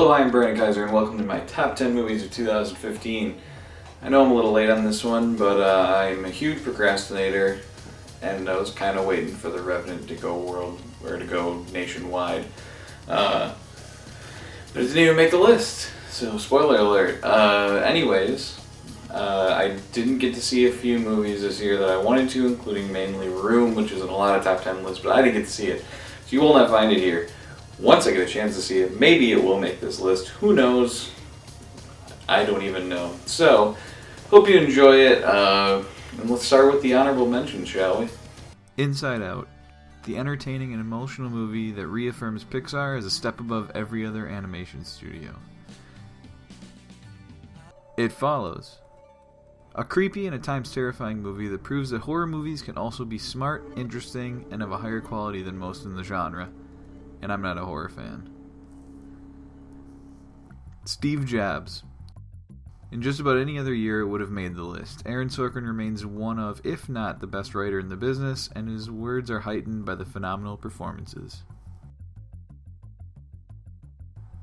Hello, I'm Brandon Kaiser, and welcome to my top 10 movies of 2015. I know I'm a little late on this one, but I'm a huge procrastinator, and I was kind of waiting for The Revenant to go nationwide. But it didn't even make the list, so spoiler alert. I didn't get to see a few movies this year that I wanted to, including mainly Room, which is in a lot of top 10 lists, but I didn't get to see it. So you will not find it here. Once I get a chance to see it, maybe it will make this list. Who knows? I don't even know. So, hope you enjoy it, and let's start with the honorable mention, shall we? Inside Out, the entertaining and emotional movie that reaffirms Pixar as a step above every other animation studio. It Follows, a creepy and at times terrifying movie that proves that horror movies can also be smart, interesting, and of a higher quality than most in the genre. And I'm not a horror fan. Steve Jobs. In just about any other year, it would have made the list. Aaron Sorkin remains one of, if not the best writer in the business, and his words are heightened by the phenomenal performances.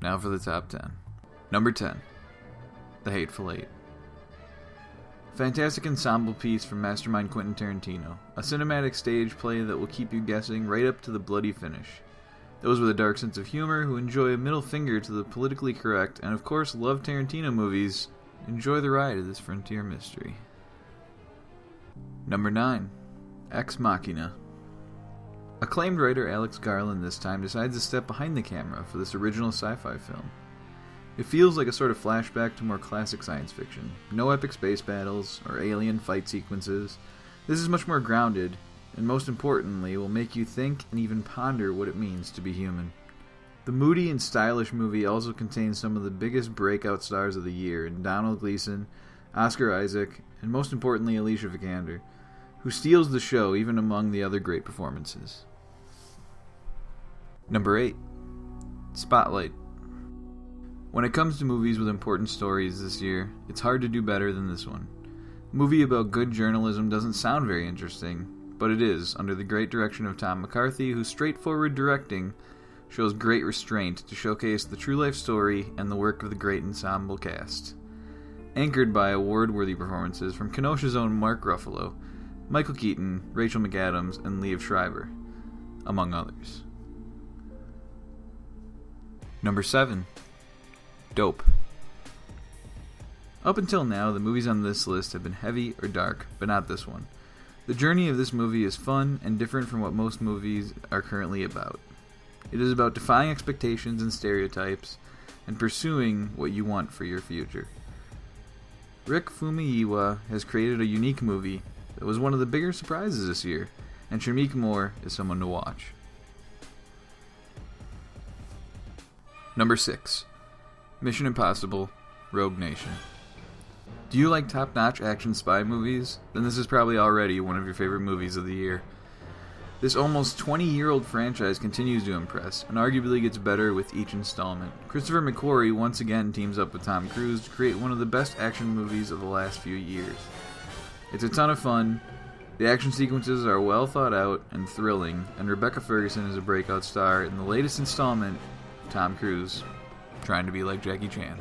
Now for the top 10. Number 10. The Hateful Eight. Fantastic ensemble piece from mastermind Quentin Tarantino. A cinematic stage play that will keep you guessing right up to the bloody finish. Those with a dark sense of humor, who enjoy a middle finger to the politically correct, and of course love Tarantino movies, enjoy the ride of this frontier mystery. Number 9. Ex Machina. Acclaimed writer Alex Garland this time decides to step behind the camera for this original sci-fi film. It feels like a sort of flashback to more classic science fiction. No epic space battles or alien fight sequences. This is much more grounded, and most importantly, will make you think and even ponder what it means to be human. The moody and stylish movie also contains some of the biggest breakout stars of the year in Donald Gleason, Oscar Isaac, and most importantly Alicia Vikander, who steals the show even among the other great performances. Number 8. Spotlight. When it comes to movies with important stories this year, it's hard to do better than this one. A movie about good journalism doesn't sound very interesting, but it is, under the great direction of Tom McCarthy, whose straightforward directing shows great restraint to showcase the true-life story and the work of the great ensemble cast. Anchored by award-worthy performances from Kenosha's own Mark Ruffalo, Michael Keaton, Rachel McAdams, and Liev Schreiber, among others. Number 7. Dope. Up until now, the movies on this list have been heavy or dark, but not this one. The journey of this movie is fun and different from what most movies are currently about. It is about defying expectations and stereotypes and pursuing what you want for your future. Rick Famuyiwa has created a unique movie that was one of the bigger surprises this year, and Shamik Moore is someone to watch. Number 6. Mission Impossible: Rogue Nation. Do you like top-notch action spy movies? Then this is probably already one of your favorite movies of the year. This almost 20-year-old franchise continues to impress, and arguably gets better with each installment. Christopher McQuarrie once again teams up with Tom Cruise to create one of the best action movies of the last few years. It's a ton of fun, the action sequences are well thought out and thrilling, and Rebecca Ferguson is a breakout star in the latest installment, Tom Cruise, trying to be like Jackie Chan.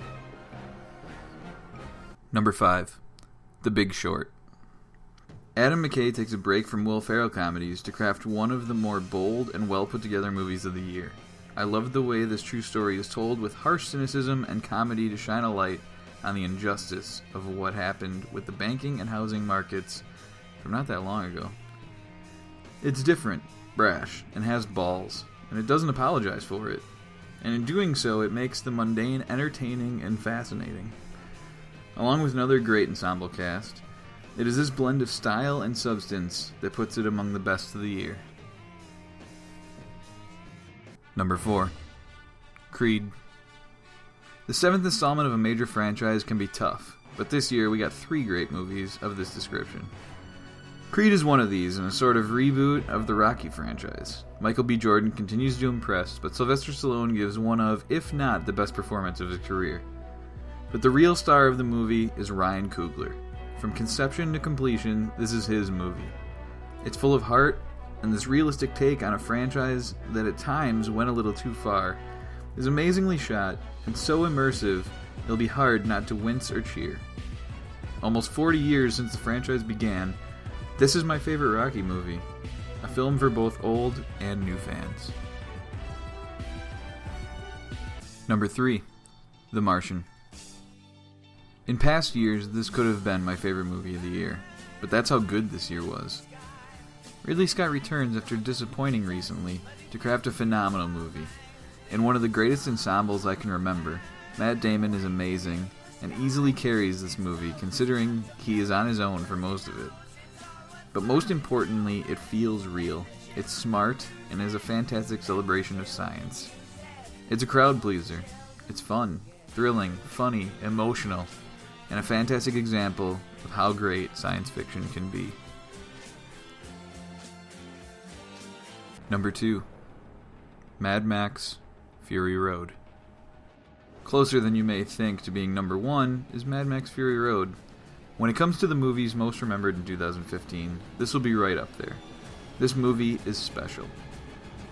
Number 5. The Big Short. Adam McKay takes a break from Will Ferrell comedies to craft one of the more bold and well-put-together movies of the year. I love the way this true story is told with harsh cynicism and comedy to shine a light on the injustice of what happened with the banking and housing markets from not that long ago. It's different, brash, and has balls, and it doesn't apologize for it. And in doing so, it makes the mundane entertaining and fascinating. Along with another great ensemble cast, it is this blend of style and substance that puts it among the best of the year. Number 4. Creed. The 7th installment of a major franchise can be tough, but this year we got 3 great movies of this description. Creed is one of these, in a sort of reboot of the Rocky franchise. Michael B. Jordan continues to impress, but Sylvester Stallone gives one of, if not the best performance of his career. But the real star of the movie is Ryan Coogler. From conception to completion, this is his movie. It's full of heart, and this realistic take on a franchise that at times went a little too far is amazingly shot and so immersive it'll be hard not to wince or cheer. Almost 40 years since the franchise began, this is my favorite Rocky movie, a film for both old and new fans. Number 3, The Martian. In past years, this could have been my favorite movie of the year, but that's how good this year was. Ridley Scott returns after disappointing recently to craft a phenomenal movie. In one of the greatest ensembles I can remember, Matt Damon is amazing and easily carries this movie considering he is on his own for most of it. But most importantly, it feels real. It's smart and is a fantastic celebration of science. It's a crowd pleaser. It's fun, thrilling, funny, emotional, and a fantastic example of how great science fiction can be. Number 2, Mad Max: Fury Road. Closer than you may think to being number 1 is Mad Max: Fury Road. When it comes to the movies most remembered in 2015, this will be right up there. This movie is special.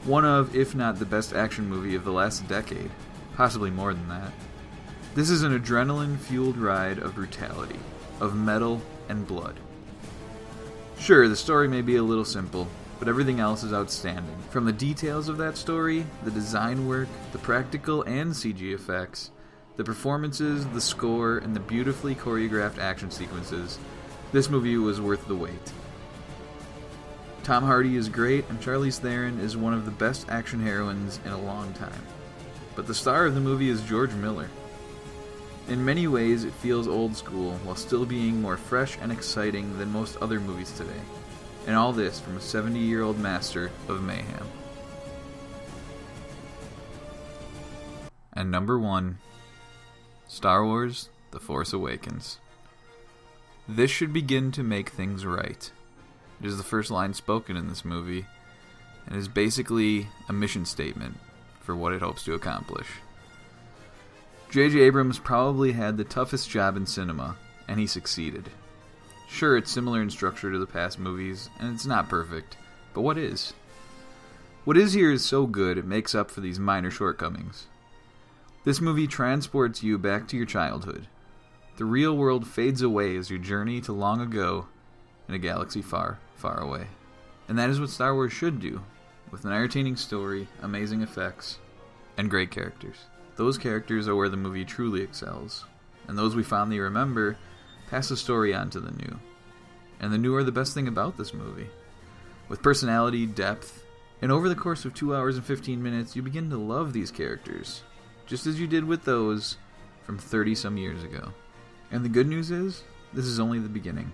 One of, if not the best action movie of the last decade, possibly more than that. This is an adrenaline-fueled ride of brutality, of metal and blood. Sure, the story may be a little simple, but everything else is outstanding. From the details of that story, the design work, the practical and CG effects, the performances, the score, and the beautifully choreographed action sequences, this movie was worth the wait. Tom Hardy is great, and Charlize Theron is one of the best action heroines in a long time. But the star of the movie is George Miller. In many ways, it feels old school, while still being more fresh and exciting than most other movies today. And all this from a 70-year-old master of mayhem. And number 1, Star Wars: The Force Awakens. This should begin to make things right. It is the first line spoken in this movie, and is basically a mission statement for what it hopes to accomplish. J.J. Abrams probably had the toughest job in cinema, and he succeeded. Sure, it's similar in structure to the past movies, and it's not perfect, but what is? What is here is so good it makes up for these minor shortcomings. This movie transports you back to your childhood. The real world fades away as you journey to long ago in a galaxy far, far away. And that is what Star Wars should do, with an entertaining story, amazing effects, and great characters. Those characters are where the movie truly excels, and those we fondly remember pass the story on to the new. And the new are the best thing about this movie. With personality, depth, and over the course of 2 hours and 15 minutes, you begin to love these characters, just as you did with those from 30-some years ago. And the good news is, this is only the beginning.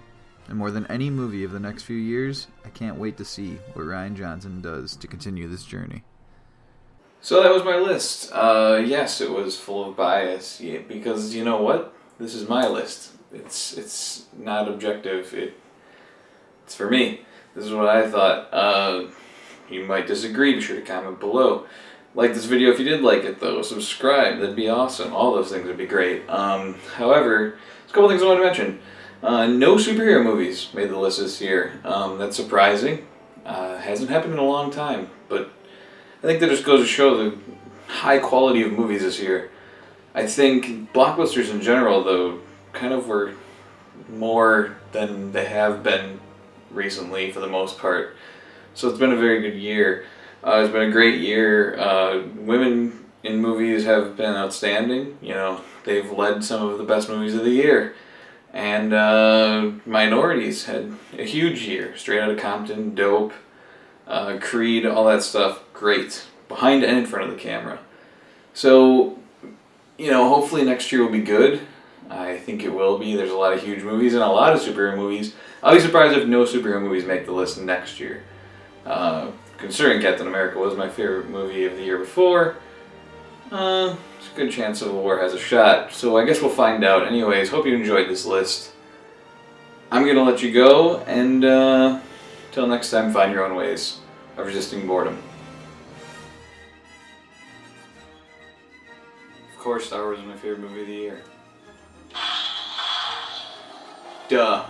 And more than any movie of the next few years, I can't wait to see what Rian Johnson does to continue this journey. So that was my list. Yes, it was full of bias, because you know what? This is my list. It's not objective. It's for me. This is what I thought. You might disagree. Be sure to comment below. Like this video if you did like it, though. Subscribe. That'd be awesome. All those things would be great. However, there's a couple things I want to mention. No superhero movies made the list this year. That's surprising. Hasn't happened in a long time, but I think that just goes to show the high quality of movies this year. I think blockbusters in general, though, kind of were more than they have been recently for the most part. So it's been a very good year. It's been a great year. Women in movies have been outstanding. You know, they've led some of the best movies of the year. And minorities had a huge year. Straight Outta Compton, Dope, Creed, all that stuff. Great. Behind and in front of the camera. So, you know, hopefully next year will be good. I think it will be. There's a lot of huge movies and a lot of superhero movies. I'll be surprised if no superhero movies make the list next year. Considering Captain America was my favorite movie of the year before, there's a good chance Civil War has a shot. So I guess we'll find out. Anyways, hope you enjoyed this list. I'm going to let you go, and till next time, find your own ways of resisting boredom. Of course, Star Wars is my favorite movie of the year. Duh.